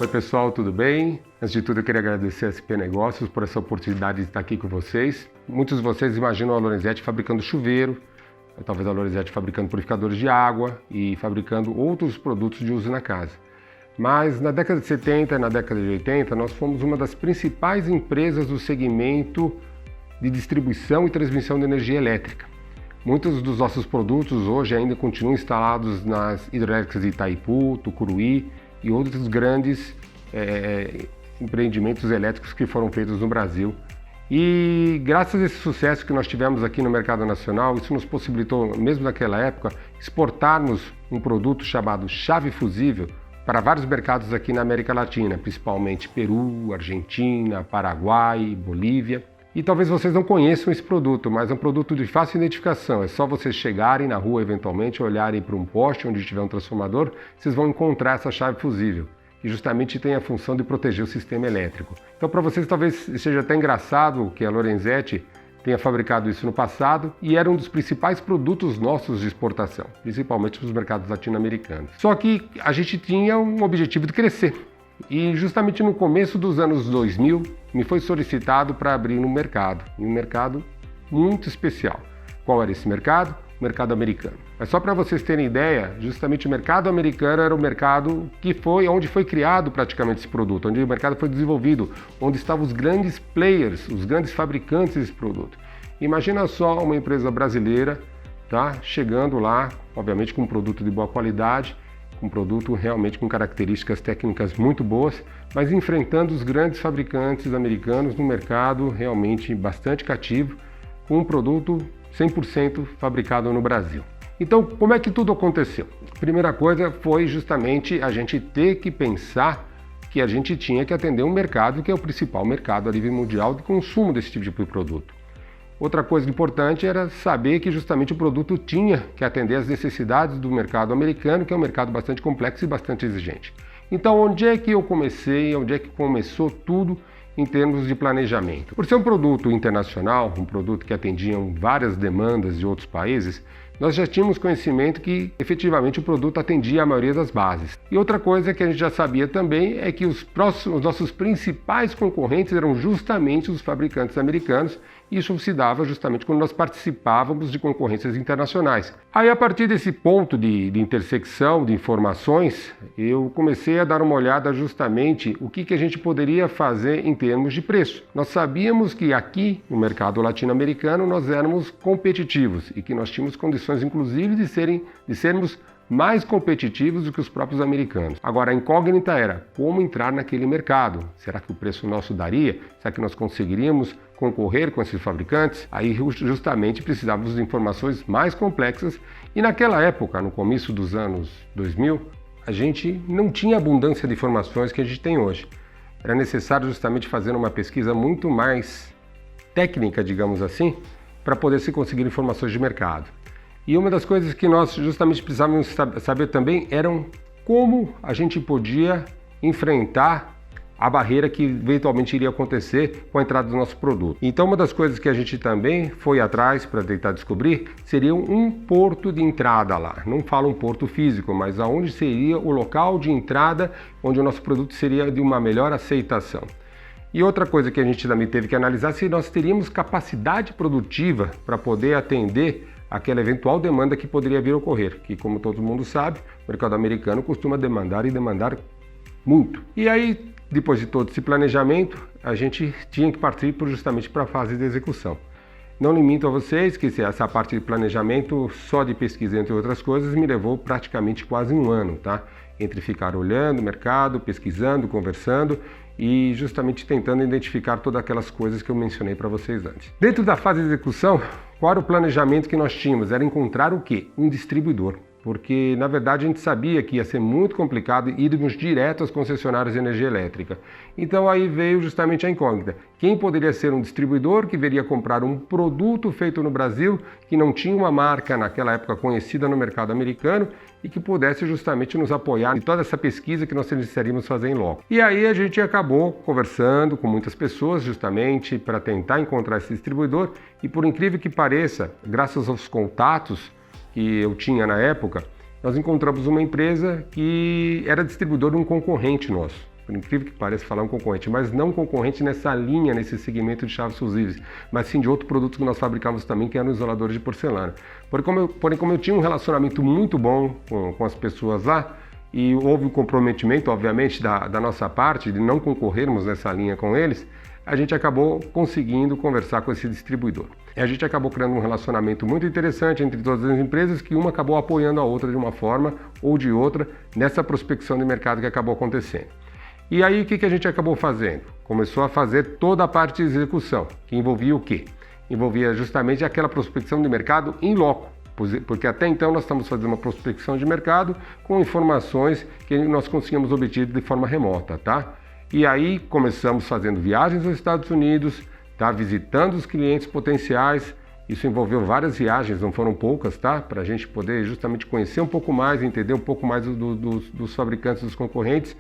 Oi pessoal, tudo bem? Antes de tudo eu queria agradecer a SP Negócios por essa oportunidade de estar aqui com vocês. Muitos de vocês imaginam a Lorenzetti fabricando chuveiro, talvez a Lorenzetti fabricando purificadores de água e fabricando outros produtos de uso na casa. Mas na década de 70 e na década de 80 nós fomos uma das principais empresas do segmento de distribuição e transmissão de energia elétrica. Muitos dos nossos produtos hoje ainda continuam instalados nas hidrelétricas de Itaipu, Tucuruí e outros grandes empreendimentos elétricos que foram feitos no Brasil. E graças a esse sucesso que nós tivemos aqui no mercado nacional, isso nos possibilitou, mesmo naquela época, exportarmos um produto chamado chave fusível para vários mercados aqui na América Latina, principalmente Peru, Argentina, Paraguai, Bolívia. E talvez vocês não conheçam esse produto, mas é um produto de fácil identificação. É só vocês chegarem na rua, eventualmente, olharem para um poste onde tiver um transformador, vocês vão encontrar essa chave fusível, que justamente tem a função de proteger o sistema elétrico. Então, para vocês talvez seja até engraçado que a Lorenzetti tenha fabricado isso no passado e era um dos principais produtos nossos de exportação, principalmente para os mercados latino-americanos. Só que a gente tinha um objetivo de crescer. E justamente no começo dos anos 2000, me foi solicitado para abrir um mercado muito especial. Qual era esse mercado? O mercado americano. Mas só para vocês terem ideia, justamente o mercado americano era o mercado que foi onde foi criado praticamente esse produto, onde o mercado foi desenvolvido, onde estavam os grandes players, os grandes fabricantes desse produto. Imagina só uma empresa brasileira, tá, chegando lá, obviamente com um produto de boa qualidade, um produto realmente com características técnicas muito boas, mas enfrentando os grandes fabricantes americanos no mercado realmente bastante cativo, com um produto 100% fabricado no Brasil. Então, como é que tudo aconteceu? A primeira coisa foi justamente a gente ter que pensar que a gente tinha que atender um mercado que é o principal mercado a nível mundial de consumo desse tipo de produto. Outra coisa importante era saber que justamente o produto tinha que atender às necessidades do mercado americano, que é um mercado bastante complexo e bastante exigente. Então, onde é que eu comecei, onde é que começou tudo em termos de planejamento? Por ser um produto internacional, um produto que atendia várias demandas de outros países, nós já tínhamos conhecimento que efetivamente o produto atendia a maioria das bases. E outra coisa que a gente já sabia também é que os nossos principais concorrentes eram justamente os fabricantes americanos, e isso se dava justamente quando nós participávamos de concorrências internacionais. Aí, a partir desse ponto de intersecção de informações, eu comecei a dar uma olhada justamente o que a gente poderia fazer em termos de preço. Nós sabíamos que aqui no mercado latino-americano nós éramos competitivos e que nós tínhamos condições inclusive de sermos mais competitivos do que os próprios americanos. Agora, a incógnita era como entrar naquele mercado. Será que o preço nosso daria? Será que nós conseguiríamos concorrer com esses fabricantes? Aí justamente precisávamos de informações mais complexas e naquela época, no começo dos anos 2000, a gente não tinha a abundância de informações que a gente tem hoje. Era necessário justamente fazer uma pesquisa muito mais técnica, digamos assim, para poder se conseguir informações de mercado. E uma das coisas que nós justamente precisávamos saber também eram como a gente podia enfrentar a barreira que eventualmente iria acontecer com a entrada do nosso produto. Então, uma das coisas que a gente também foi atrás para tentar descobrir seria um porto de entrada lá. Não falo um porto físico, mas aonde seria o local de entrada onde o nosso produto seria de uma melhor aceitação. E outra coisa que a gente também teve que analisar se nós teríamos capacidade produtiva para poder atender aquela eventual demanda que poderia vir a ocorrer, que, como todo mundo sabe, o mercado americano costuma demandar e demandar muito. E aí, depois de todo esse planejamento, a gente tinha que partir justamente para a fase de execução. Não minto a vocês que essa parte de planejamento, só de pesquisa, entre outras coisas, me levou praticamente quase um ano, tá? Entre ficar olhando o mercado, pesquisando, conversando e justamente tentando identificar todas aquelas coisas que eu mencionei para vocês antes. Dentro da fase de execução, qual era o planejamento que nós tínhamos? Era encontrar o quê? Um distribuidor. Porque, na verdade, a gente sabia que ia ser muito complicado irmos direto às concessionárias de energia elétrica. Então, aí veio justamente a incógnita. Quem poderia ser um distribuidor que viria comprar um produto feito no Brasil, que não tinha uma marca naquela época conhecida no mercado americano e que pudesse justamente nos apoiar em toda essa pesquisa que nós precisaríamos fazer em loco. E aí a gente acabou conversando com muitas pessoas justamente para tentar encontrar esse distribuidor e, por incrível que pareça, graças aos contatos que eu tinha na época, nós encontramos uma empresa que era distribuidor de um concorrente nosso. por incrível que pareça falar um concorrente, mas não um concorrente nessa linha, nesse segmento de chaves fusíveis, mas sim de outro produto que nós fabricamos também, que eram isoladores de porcelana. Porém, como eu tinha um relacionamento muito bom com as pessoas lá, e houve um comprometimento, obviamente, da nossa parte, de não concorrermos nessa linha com eles, a gente acabou conseguindo conversar com esse distribuidor. E a gente acabou criando um relacionamento muito interessante entre todas as empresas, que uma acabou apoiando a outra de uma forma ou de outra nessa prospecção de mercado que acabou acontecendo. E aí o que a gente acabou fazendo? Começou a fazer toda a parte de execução, que envolvia o quê? Envolvia justamente aquela prospecção de mercado em loco, porque até então nós estamos fazendo uma prospecção de mercado com informações que nós conseguimos obter de forma remota, tá? E aí começamos fazendo viagens aos Estados Unidos, tá? Visitando os clientes potenciais. Isso envolveu várias viagens, não foram poucas, tá? Para a gente poder justamente conhecer um pouco mais, entender um pouco mais dos fabricantes, dos concorrentes.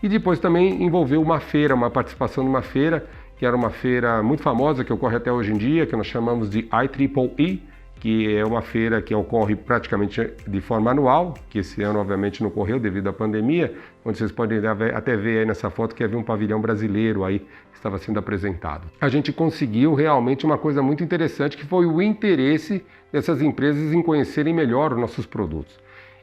E depois também envolveu uma feira, uma participação numa feira, que era uma feira muito famosa, que ocorre até hoje em dia, que nós chamamos de IEEE, que é uma feira que ocorre praticamente de forma anual, que esse ano obviamente não ocorreu devido à pandemia, onde vocês podem até ver aí nessa foto que havia um pavilhão brasileiro aí que estava sendo apresentado. A gente conseguiu realmente uma coisa muito interessante, que foi o interesse dessas empresas em conhecerem melhor os nossos produtos.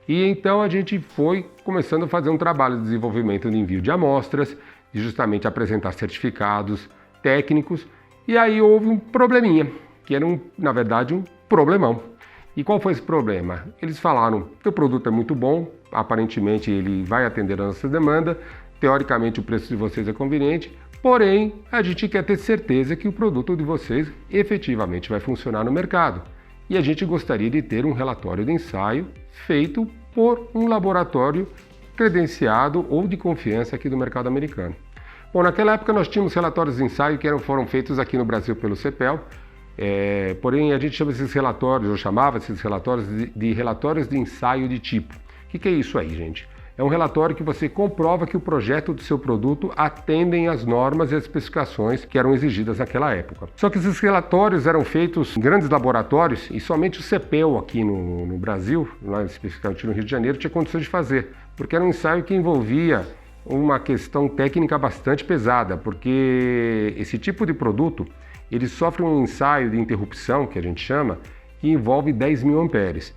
E então a gente foi começando a fazer um trabalho de desenvolvimento de envio de amostras, de justamente apresentar certificados técnicos, e aí houve um probleminha, que era na verdade um problemão. E qual foi esse problema? Eles falaram que o produto é muito bom, aparentemente ele vai atender a nossa demanda, teoricamente o preço de vocês é conveniente, porém a gente quer ter certeza que o produto de vocês efetivamente vai funcionar no mercado. E a gente gostaria de ter um relatório de ensaio feito por um laboratório credenciado ou de confiança aqui do mercado americano. Bom, naquela época nós tínhamos relatórios de ensaio que foram feitos aqui no Brasil pelo CEPEL, porém a gente chama esses relatórios, eu chamava esses relatórios de relatórios de ensaio de tipo. O que é isso aí, gente? É um relatório que você comprova que o projeto do seu produto atendem às normas e às especificações que eram exigidas naquela época. Só que esses relatórios eram feitos em grandes laboratórios e somente o CEPEL aqui no Brasil, lá especificamente no Rio de Janeiro, tinha condições de fazer, porque era um ensaio que envolvia uma questão técnica bastante pesada, porque esse tipo de produto, ele sofre um ensaio de interrupção, que a gente chama, que envolve 10.000 amperes.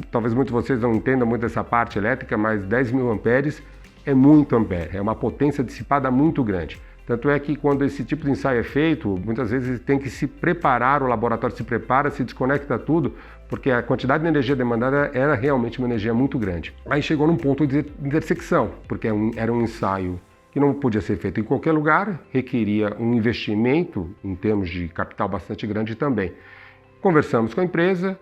Talvez muitos de vocês não entendam muito essa parte elétrica, mas 10.000 amperes é muito ampere, é uma potência dissipada muito grande. Tanto é que quando esse tipo de ensaio é feito, muitas vezes tem que se preparar, o laboratório se prepara, se desconecta tudo, porque a quantidade de energia demandada era realmente uma energia muito grande. Aí chegou num ponto de intersecção, porque era um ensaio que não podia ser feito em qualquer lugar, requeria um investimento em termos de capital bastante grande também. Conversamos com a empresa,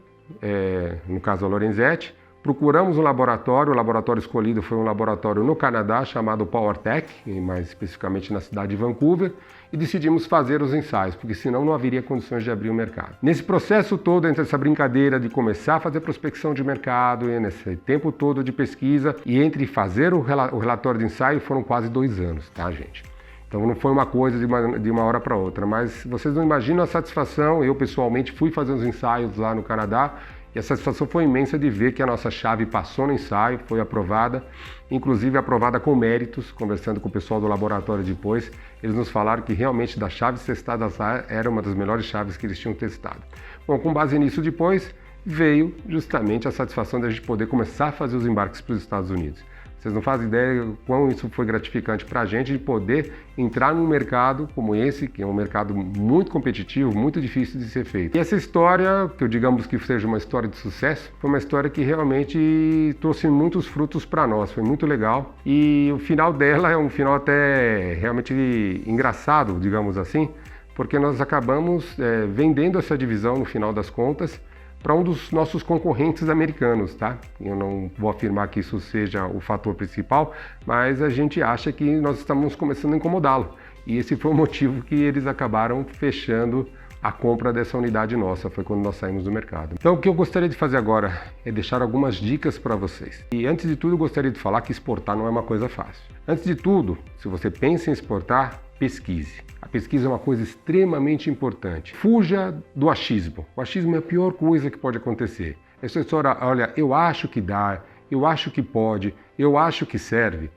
no caso a Lorenzetti, procuramos um laboratório, o laboratório escolhido foi um laboratório no Canadá chamado PowerTech, mais especificamente na cidade de Vancouver, e decidimos fazer os ensaios, porque senão não haveria condições de abrir o mercado. Nesse processo todo, entre essa brincadeira de começar a fazer prospecção de mercado, e nesse tempo todo de pesquisa, e entre fazer o relatório de ensaio, foram quase 2 anos, tá, gente? Então não foi uma coisa de uma hora para outra, mas vocês não imaginam a satisfação. Eu pessoalmente fui fazer os ensaios lá no Canadá e a satisfação foi imensa de ver que a nossa chave passou no ensaio, foi aprovada, inclusive aprovada com méritos. Conversando com o pessoal do laboratório depois, eles nos falaram que realmente das chaves testadas lá era uma das melhores chaves que eles tinham testado. Bom, com base nisso depois veio justamente a satisfação de a gente poder começar a fazer os embarques para os Estados Unidos. Vocês não fazem ideia quão isso foi gratificante para a gente de poder entrar num mercado como esse, que é um mercado muito competitivo, muito difícil de ser feito. E essa história, que eu digamos que seja uma história de sucesso, foi uma história que realmente trouxe muitos frutos para nós, foi muito legal. E o final dela é um final até realmente engraçado, digamos assim, porque nós acabamos vendendo essa divisão no final das contas para um dos nossos concorrentes americanos, tá? Eu não vou afirmar que isso seja o fator principal, mas a gente acha que nós estamos começando a incomodá-lo. E esse foi o motivo que eles acabaram fechando a compra dessa unidade nossa, foi quando nós saímos do mercado. Então o que eu gostaria de fazer agora é deixar algumas dicas para vocês. E antes de tudo eu gostaria de falar que exportar não é uma coisa fácil. Antes de tudo, se você pensa em exportar, pesquise. A pesquisa é uma coisa extremamente importante. Fuja do achismo. O achismo é a pior coisa que pode acontecer. Essa história, olha, eu acho que dá, eu acho que pode, eu acho que serve.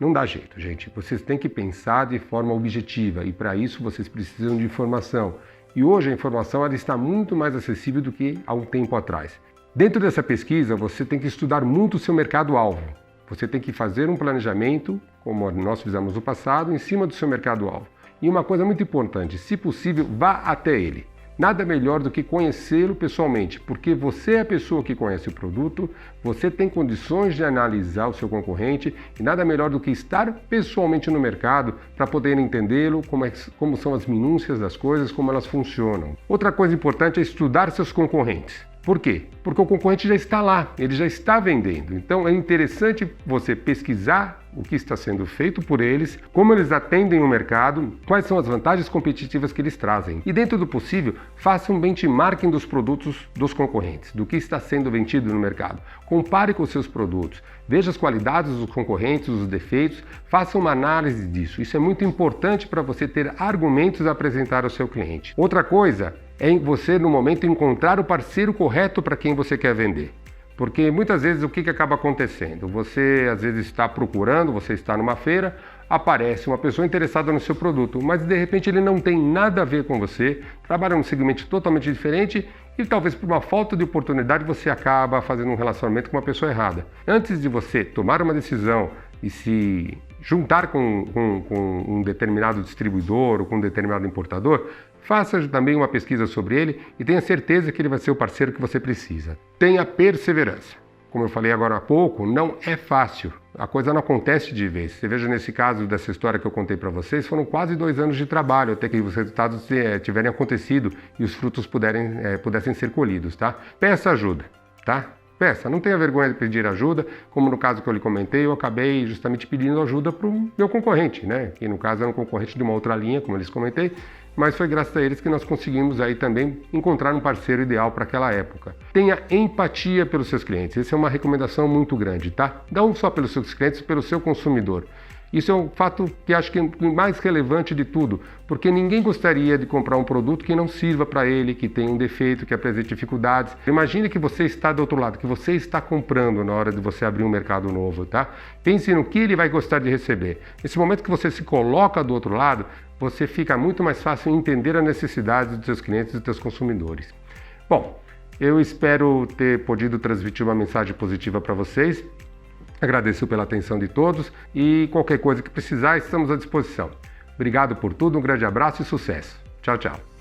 Não dá jeito, gente. Vocês têm que pensar de forma objetiva e para isso vocês precisam de informação. E hoje a informação ela está muito mais acessível do que há um tempo atrás. Dentro dessa pesquisa, você tem que estudar muito o seu mercado-alvo. Você tem que fazer um planejamento, como nós fizemos no passado, em cima do seu mercado-alvo. E uma coisa muito importante, se possível, vá até ele. Nada melhor do que conhecê-lo pessoalmente, porque você é a pessoa que conhece o produto, você tem condições de analisar o seu concorrente e nada melhor do que estar pessoalmente no mercado para poder entendê-lo, como são as minúcias das coisas, como elas funcionam. Outra coisa importante é estudar seus concorrentes. Por quê? Porque o concorrente já está lá, ele já está vendendo. Então é interessante você pesquisar o que está sendo feito por eles, como eles atendem o mercado, quais são as vantagens competitivas que eles trazem. E dentro do possível, faça um benchmarking dos produtos dos concorrentes, do que está sendo vendido no mercado. Compare com os seus produtos, veja as qualidades dos concorrentes, os defeitos, faça uma análise disso. Isso é muito importante para você ter argumentos a apresentar ao seu cliente. Outra coisa é você, no momento, encontrar o parceiro correto para quem você quer vender. Porque muitas vezes o que acaba acontecendo? Você às vezes está procurando, você está numa feira, aparece uma pessoa interessada no seu produto, mas de repente ele não tem nada a ver com você, trabalha num segmento totalmente diferente e talvez por uma falta de oportunidade você acaba fazendo um relacionamento com uma pessoa errada. Antes de você tomar uma decisão e se juntar com um determinado distribuidor ou com um determinado importador, faça também uma pesquisa sobre ele e tenha certeza que ele vai ser o parceiro que você precisa. Tenha perseverança. Como eu falei agora há pouco, não é fácil. A coisa não acontece de vez. Você veja nesse caso dessa história que eu contei para vocês, foram quase 2 anos de trabalho até que os resultados tiverem acontecido e os frutos pudessem ser colhidos, tá? Peça ajuda, tá? Peça, não tenha vergonha de pedir ajuda, como no caso que eu lhe comentei, eu acabei justamente pedindo ajuda para o meu concorrente, né? Que no caso era um concorrente de uma outra linha, como eu lhes comentei, mas foi graças a eles que nós conseguimos aí também encontrar um parceiro ideal para aquela época. Tenha empatia pelos seus clientes, essa é uma recomendação muito grande, tá? Não só pelos seus clientes, pelo seu consumidor. Isso é um fato que acho que é o mais relevante de tudo, porque ninguém gostaria de comprar um produto que não sirva para ele, que tenha um defeito, que apresente dificuldades. Imagine que você está do outro lado, que você está comprando na hora de você abrir um mercado novo, tá? Pense no que ele vai gostar de receber. Nesse momento que você se coloca do outro lado, você fica muito mais fácil em entender as necessidades dos seus clientes e dos seus consumidores. Bom, eu espero ter podido transmitir uma mensagem positiva para vocês. Agradeço pela atenção de todos e qualquer coisa que precisar, estamos à disposição. Obrigado por tudo, um grande abraço e sucesso. Tchau, tchau.